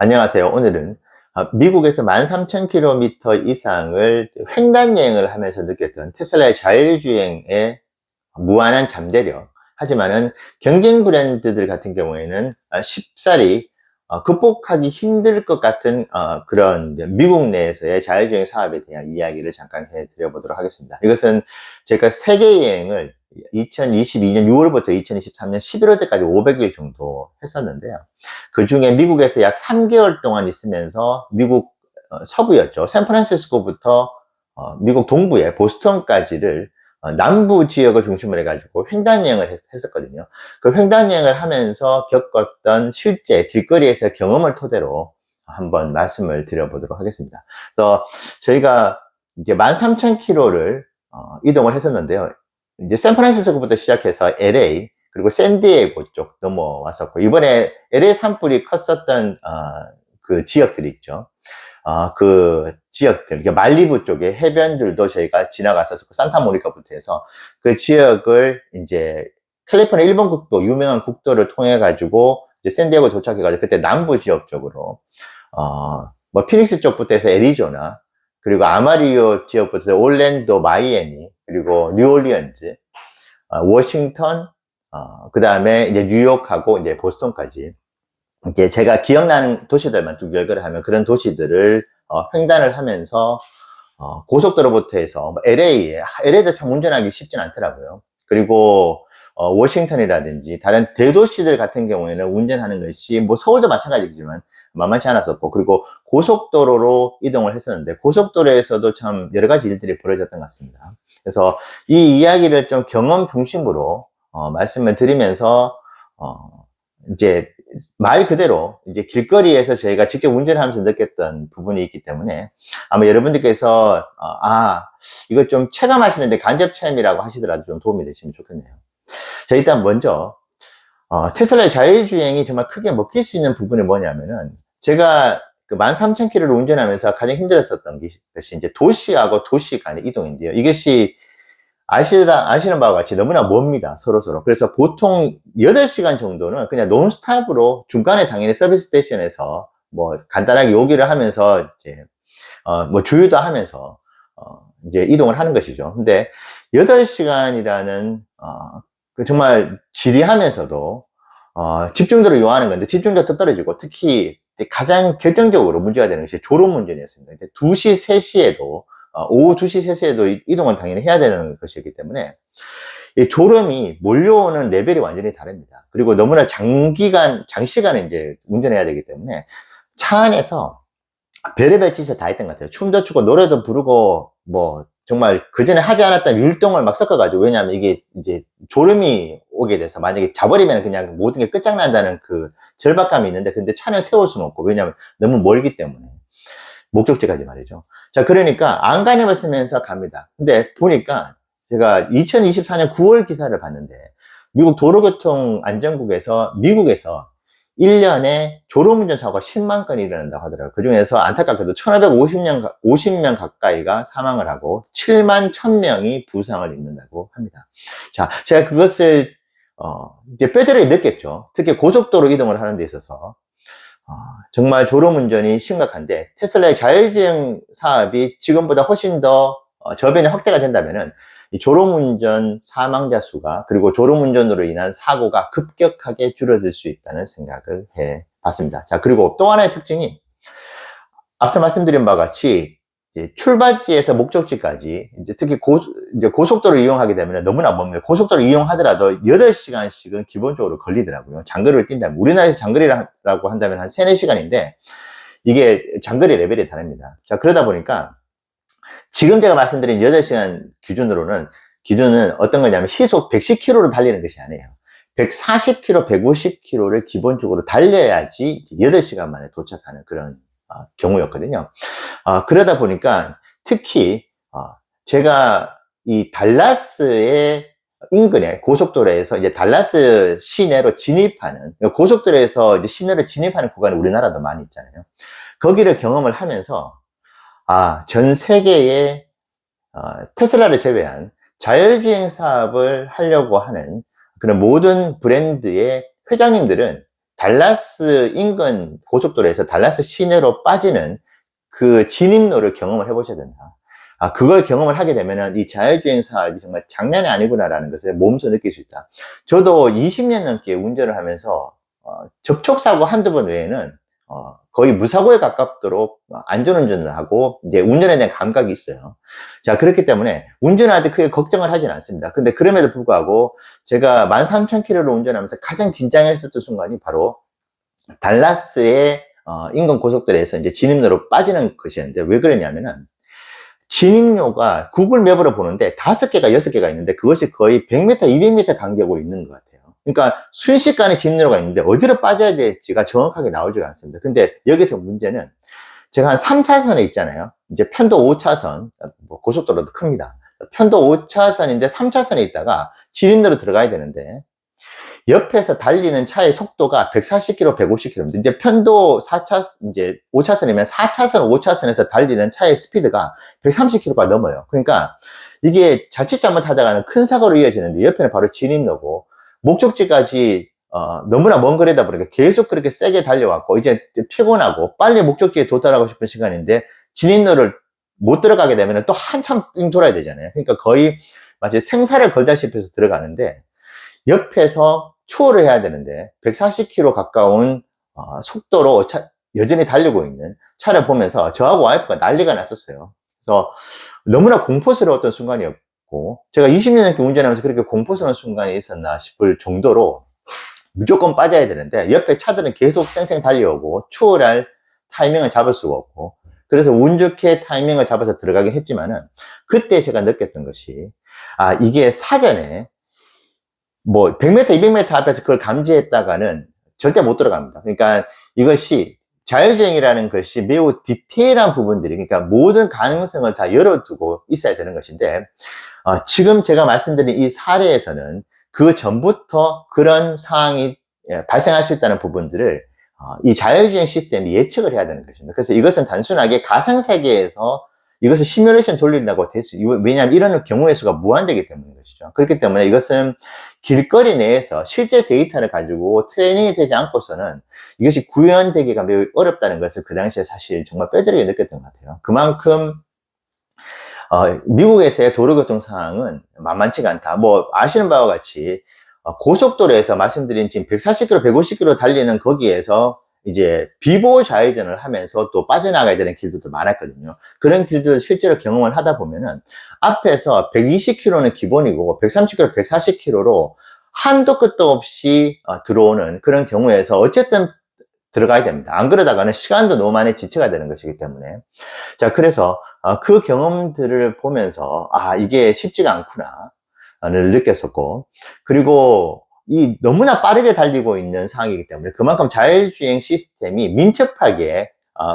안녕하세요. 오늘은 미국에서 13,000km 이상을 횡단여행을 하면서 느꼈던 테슬라의 자율주행의 무한한 잠재력. 하지만은 경쟁 브랜드들 같은 경우에는 쉽사리 극복하기 힘들 것 같은 그런 미국 내에서의 자율주행 사업에 대한 이야기를 잠깐 해드려 보도록 하겠습니다. 이것은 제가 세계 여행을 2022년 6월부터 2023년 11월까지 500일 정도 했었는데요. 그 중에 미국에서 약 3개월 동안 있으면서 미국 서부였죠. 샌프란시스코부터 미국 동부의 보스턴까지를 남부 지역을 중심으로 해가지고 횡단여행을 했었거든요. 그 횡단여행을 하면서 겪었던 실제 길거리에서 경험을 토대로 한번 말씀을 드려보도록 하겠습니다. 그래서 저희가 이제 13,000km를 이동을 했었는데요. 이제 샌프란시스코부터 시작해서 LA, 그리고 샌디에고 쪽 넘어왔었고, 이번에 LA 산불이 컸었던 그 지역들이 있죠. 그 지역들, 말리부 쪽에 해변들도 저희가 지나갔었고, 산타모니카부터 해서 그 지역을 이제 캘리포니아 일본 국도, 유명한 국도를 통해 가지고 이제 샌디에고 도착해 가지고 그때 남부 지역 쪽으로 뭐 피닉스 쪽부터 해서 애리조나, 그리고 아마리오 지역부터 해서 올랜도, 마이애미, 그리고 뉴올리언즈, 워싱턴, 그 다음에 이제 뉴욕하고 이제 보스턴까지 이제 제가 기억나는 도시들만 쭉 열거를 하면 그런 도시들을 횡단을 하면서 고속도로부터 해서 뭐 LA도 참 운전하기 쉽진 않더라고요. 그리고 워싱턴이라든지 다른 대도시들 같은 경우에는 운전하는 것이 뭐 서울도 마찬가지지만 만만치 않았었고, 그리고 고속도로로 이동을 했었는데 고속도로에서도 참 여러 가지 일들이 벌어졌던 것 같습니다. 그래서 이 이야기를 좀 경험 중심으로 말씀을 드리면서 이제 말 그대로 이제 길거리에서 저희가 직접 운전하면서 느꼈던 부분이 있기 때문에 아마 여러분들께서 이걸 좀 체감하시는데 간접 체험이라고 하시더라도 좀 도움이 되시면 좋겠네요. 자, 일단 먼저 테슬라의 자율주행이 정말 크게 먹힐 수 있는 부분이 뭐냐면은, 제가 그 13,000km를 운전하면서 가장 힘들었었던 것이 이제 도시하고 도시 간의 이동인데요. 이것이 아시는 바와 같이 너무나 멉니다. 서로서로. 그래서 보통 8시간 정도는 그냥 논스탑으로 중간에 당연히 서비스 스테이션에서 뭐 간단하게 요기를 하면서 이제 뭐 주유도 하면서 이제 이동을 하는 것이죠. 근데 8시간이라는 정말 지리하면서도 집중도를 요하는 건데 집중도도 떨어지고, 특히 가장 결정적으로 문제가 되는 것이 졸음운전이었습니다. 2시, 3시에도 오후 2시, 3시에도 이동을 당연히 해야 되는 것이기 때문에 이 졸음이 몰려오는 레벨이 완전히 다릅니다. 그리고 너무나 장시간을 이제 운전해야 되기 때문에 차 안에서 별의별 짓을 다 했던 것 같아요. 춤도 추고 노래도 부르고 뭐 정말 그전에 하지 않았던 율동을 막 섞어가지고, 왜냐하면 이게 이제 졸음이 오게 돼서 만약에 자버리면 그냥 모든 게 끝장난다는 그 절박감이 있는데, 근데 차는 세울 수는 없고, 왜냐하면 너무 멀기 때문에, 목적지까지 말이죠. 자, 그러니까 안간힘을 쓰면서 갑니다. 근데 보니까 제가 2024년 9월 기사를 봤는데 미국 도로교통안전국에서 미국에서 1년에 졸음운전 사고가 10만 건이 일어난다고 하더라고요. 그 중에서 안타깝게도 1,550명 가까이가 사망을 하고 7만 1,000명이 부상을 입는다고 합니다. 자, 제가 그것을 이제 뼈저리게 느꼈죠. 특히 고속도로 이동을 하는 데 있어서 정말 졸음운전이 심각한데, 테슬라의 자율주행 사업이 지금보다 훨씬 더 저변이 확대가 된다면은 이 졸음운전 사망자 수가, 그리고 졸음운전으로 인한 사고가 급격하게 줄어들 수 있다는 생각을 해 봤습니다. 자, 그리고 또 하나의 특징이, 앞서 말씀드린 바와 같이 이제 출발지에서 목적지까지 이제 특히 이제 고속도로를 이용하게 되면 너무나 멉니다. 고속도로를 이용하더라도 8시간씩은 기본적으로 걸리더라고요. 장거리를 뛴다면. 우리나라에서 장거리라고 한다면 한 3, 4시간인데 이게 장거리 레벨이 다릅니다. 자, 그러다 보니까 지금 제가 말씀드린 8시간 기준은 어떤 거냐면 시속 110km로 달리는 것이 아니에요. 140km, 150km를 기본적으로 달려야지 8시간 만에 도착하는 그런 경우였거든요. 그러다 보니까 특히 제가 이 달라스의 인근에 고속도로에서 이제 달라스 시내로 진입하는, 고속도로에서 이제 시내로 진입하는 구간이 우리나라도 많이 있잖아요. 거기를 경험을 하면서 전 세계의 테슬라를 제외한 자율주행 사업을 하려고 하는 그런 모든 브랜드의 회장님들은 달라스 인근 고속도로에서 달라스 시내로 빠지는 그 진입로를 경험을 해보셔야 된다. 그걸 경험을 하게 되면은 이 자율주행 사업이 정말 장난이 아니구나라는 것을 몸소 느낄 수 있다. 저도 20년 넘게 운전을 하면서 접촉사고 한두 번 외에는 거의 무사고에 가깝도록 안전운전을 하고 이제 운전에 대한 감각이 있어요. 자, 그렇기 때문에 운전할 때 크게 걱정을 하진 않습니다. 근데 그럼에도 불구하고 제가 13,000km를 운전하면서 가장 긴장했었던 순간이 바로 달라스의 인근 고속도로에서 이제 진입로로 빠지는 것이었는데, 왜 그러냐면은 진입로가 구글 맵으로 보는데 5개가 6개가 있는데 그것이 거의 100m, 200m 간격으로 있는 것 같아요. 그러니까 순식간에 진입로가 있는데 어디로 빠져야 될지가 정확하게 나오지가 않습니다. 근데 여기서 문제는 제가 한 3차선에 있잖아요. 이제 편도 5차선, 뭐 고속도로도 큽니다. 편도 5차선인데 3차선에 있다가 진입로로 들어가야 되는데 옆에서 달리는 차의 속도가 140km, 150km입니다. 이제 편도 4차, 이제 5차선이면 4차선, 5차선에서 달리는 차의 스피드가 130km가 넘어요. 그러니까 이게 자칫 잘못하다가는 큰 사고로 이어지는데 옆에는 바로 진입로고 목적지까지 너무나 먼 거리다 보니까 계속 그렇게 세게 달려왔고 이제 피곤하고 빨리 목적지에 도달하고 싶은 시간인데 진입로를 못 들어가게 되면 또 한참 돌아야 되잖아요. 그러니까 거의 마치 생사를 걸다시피 해서 들어가는데 옆에서 추월을 해야 되는데 140km 가까운 속도로 여전히 달리고 있는 차를 보면서 저하고 와이프가 난리가 났었어요. 그래서 너무나 공포스러웠던 순간이었고 제가 20년 넘게 운전하면서 그렇게 공포스러운 순간이 있었나 싶을 정도로 무조건 빠져야 되는데 옆에 차들은 계속 쌩쌩 달려오고 추월할 타이밍을 잡을 수가 없고 그래서 운 좋게 타이밍을 잡아서 들어가긴 했지만은 그때 제가 느꼈던 것이 이게 사전에 뭐 100m, 200m 앞에서 그걸 감지했다가는 절대 못 들어갑니다. 그러니까 이것이 자율주행이라는 것이 매우 디테일한 부분들이 그러니까 모든 가능성을 다 열어두고 있어야 되는 것인데 지금 제가 말씀드린 이 사례에서는 그 전부터 그런 상황이 발생할 수 있다는 부분들을 이 자율주행 시스템이 예측을 해야 되는 것입니다. 그래서 이것은 단순하게 가상세계에서 이것을 시뮬레이션 돌린다고 될 수, 왜냐하면 이런 경우의 수가 무한되기 때문인 것이죠. 그렇기 때문에 이것은 길거리 내에서 실제 데이터를 가지고 트레이닝이 되지 않고서는 이것이 구현되기가 매우 어렵다는 것을 그 당시에 사실 정말 뼈저리게 느꼈던 것 같아요. 그만큼 미국에서의 도로교통 상황은 만만치가 않다. 뭐 아시는 바와 같이 고속도로에서 말씀드린 지금 140km, 150km 달리는 거기에서 이제 비보호 좌회전을 하면서 또 빠져나가야 되는 길들도 많았거든요. 그런 길들을 실제로 경험을 하다 보면은 앞에서 120km는 기본이고 130km, 140km로 한도 끝도 없이 들어오는 그런 경우에서 어쨌든 들어가야 됩니다. 안 그러다가는 시간도 너무 많이 지체가 되는 것이기 때문에. 자, 그래서 그 경험들을 보면서 이게 쉽지가 않구나를 느꼈었고, 그리고 이 너무나 빠르게 달리고 있는 상황이기 때문에 그만큼 자율주행 시스템이 민첩하게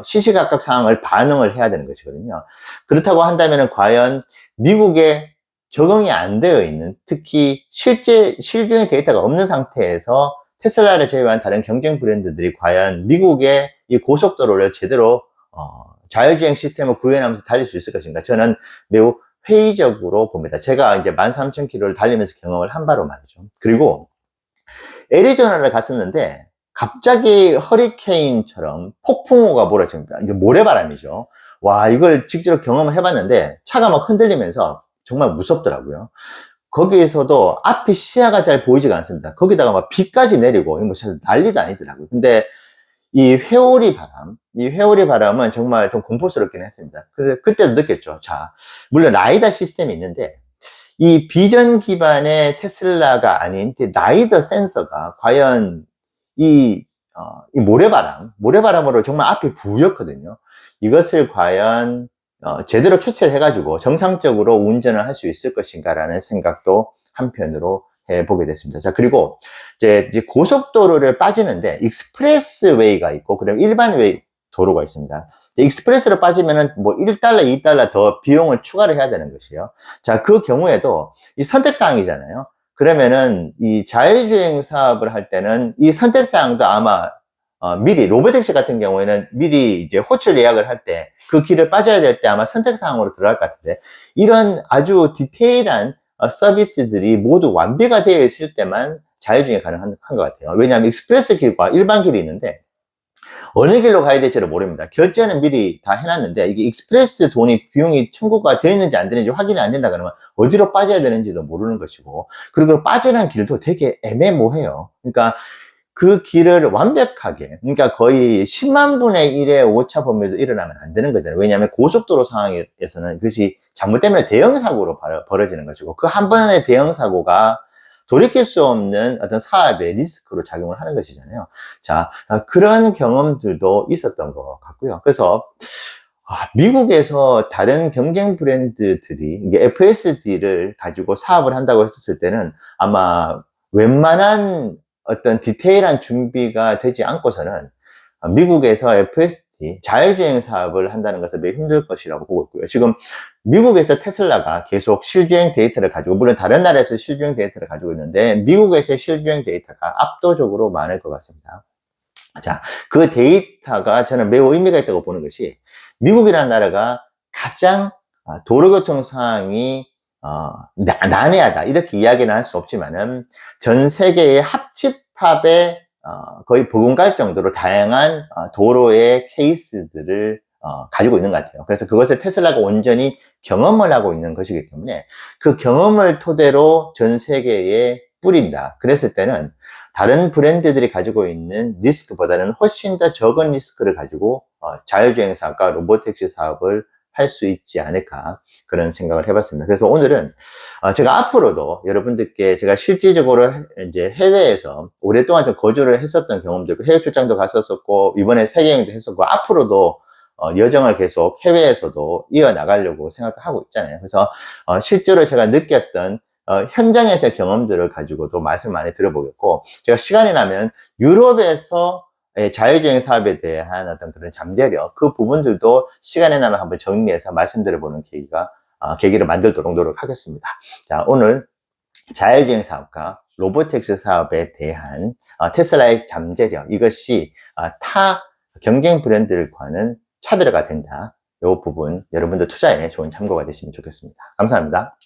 시시각각 상황을 반응을 해야 되는 것이거든요. 그렇다고 한다면 과연 미국에 적응이 안 되어 있는, 특히 실제 실주행 데이터가 없는 상태에서 테슬라를 제외한 다른 경쟁 브랜드들이 과연 미국의 이 고속도로를 제대로 자율주행 시스템을 구현하면서 달릴 수 있을 것인가? 저는 매우 회의적으로 봅니다. 제가 이제 13,000km를 달리면서 경험을 한 바로 말이죠. 그리고 애리조나를 갔었는데 갑자기 허리케인처럼 폭풍우가 몰아칩니다. 이제 모래바람이죠. 와, 이걸 직접 경험을 해봤는데 차가 막 흔들리면서 정말 무섭더라고요. 거기에서도 앞이 시야가 잘 보이지가 않습니다. 거기다가 막 비까지 내리고 이거 난리도 아니더라고요. 근데 이 회오리 바람은 정말 좀 공포스럽긴 했습니다. 그래서 그때도 느꼈죠. 자, 물론 라이다 시스템이 있는데 이 비전 기반의 테슬라가 아닌 라이더 센서가 과연 이 모래바람으로 정말 앞이 부였거든요. 이것을 과연 제대로 캐치를 해가지고 정상적으로 운전을 할 수 있을 것인가라는 생각도 한편으로 해보게 됐습니다. 자, 그리고 이제 고속도로를 빠지는데 익스프레스웨이가 있고 그다음 일반 웨이 도로가 있습니다. 익스프레스로 빠지면은 뭐 1달러, 2달러 더 비용을 추가를 해야 되는 것이에요. 자, 그 경우에도 이 선택사항이잖아요. 그러면은 이 자율주행 사업을 할 때는 이 선택사항도 아마 미리 로보택시 같은 경우에는 미리 이제 호출 예약을 할 때 그 길을 빠져야 될 때 아마 선택사항으로 들어갈 것 같은데 이런 아주 디테일한 서비스들이 모두 완비가 되어 있을 때만 자율주행이 가능한 것 같아요. 왜냐하면 익스프레스 길과 일반 길이 있는데 어느 길로 가야 될지를 모릅니다. 결제는 미리 다 해놨는데 이게 익스프레스 돈이 비용이 청구가 되었는지 안 되는지 확인이 안 된다 그러면 어디로 빠져야 되는지도 모르는 것이고, 그리고 빠지는 길도 되게 애매모호해요. 그러니까 그 길을 완벽하게, 그러니까 거의 10만 분의 1의 오차 범위도 일어나면 안 되는 거잖아요. 왜냐하면 고속도로 상황에서는 그것이 잘못되면 대형 사고로 벌어지는 것이고, 그 한 번의 대형 사고가 돌이킬 수 없는 어떤 사업의 리스크로 작용을 하는 것이잖아요. 자, 그런 경험들도 있었던 것 같고요. 그래서 미국에서 다른 경쟁 브랜드들이 이게 FSD를 가지고 사업을 한다고 했었을 때는 아마 웬만한 어떤 디테일한 준비가 되지 않고서는 미국에서 FSD, 자율주행 사업을 한다는 것은 매우 힘들 것이라고 보고 있고요. 지금 미국에서 테슬라가 계속 실주행 데이터를 가지고, 물론 다른 나라에서 실주행 데이터를 가지고 있는데 미국에서의 실주행 데이터가 압도적으로 많을 것 같습니다. 자, 그 데이터가 저는 매우 의미가 있다고 보는 것이, 미국이라는 나라가 가장 도로교통 상황이 난해하다 이렇게 이야기는 할 수 없지만은 전 세계의 합집합에 거의 버금갈 정도로 다양한 도로의 케이스들을 가지고 있는 것 같아요. 그래서 그것을 테슬라가 온전히 경험을 하고 있는 것이기 때문에 그 경험을 토대로 전 세계에 뿌린다. 그랬을 때는 다른 브랜드들이 가지고 있는 리스크보다는 훨씬 더 적은 리스크를 가지고 자율주행 사업과 로보택시 사업을 할 수 있지 않을까, 그런 생각을 해봤습니다. 그래서 오늘은 제가 앞으로도 여러분들께 제가 실질적으로 이제 해외에서 오랫동안 좀 거주를 했었던 경험도 있고, 해외 출장도 갔었었고, 이번에 세계여행도 했었고, 앞으로도 여정을 계속 해외에서도 이어나가려고 생각도 하고 있잖아요. 그래서 실제로 제가 느꼈던 현장에서의 경험들을 가지고도 말씀 많이 들어보겠고, 제가 시간이 나면 유럽에서 자율주행 사업에 대한 어떤 그런 잠재력, 그 부분들도 시간이 나면 한번 정리해서 말씀드려보는 계기를 만들도록 노력하겠습니다. 자, 오늘 자율주행 사업과 로보택시 사업에 대한 테슬라의 잠재력, 이것이 타 경쟁 브랜드들과는 차별화가 된다. 이 부분 여러분들 투자에 좋은 참고가 되시면 좋겠습니다. 감사합니다.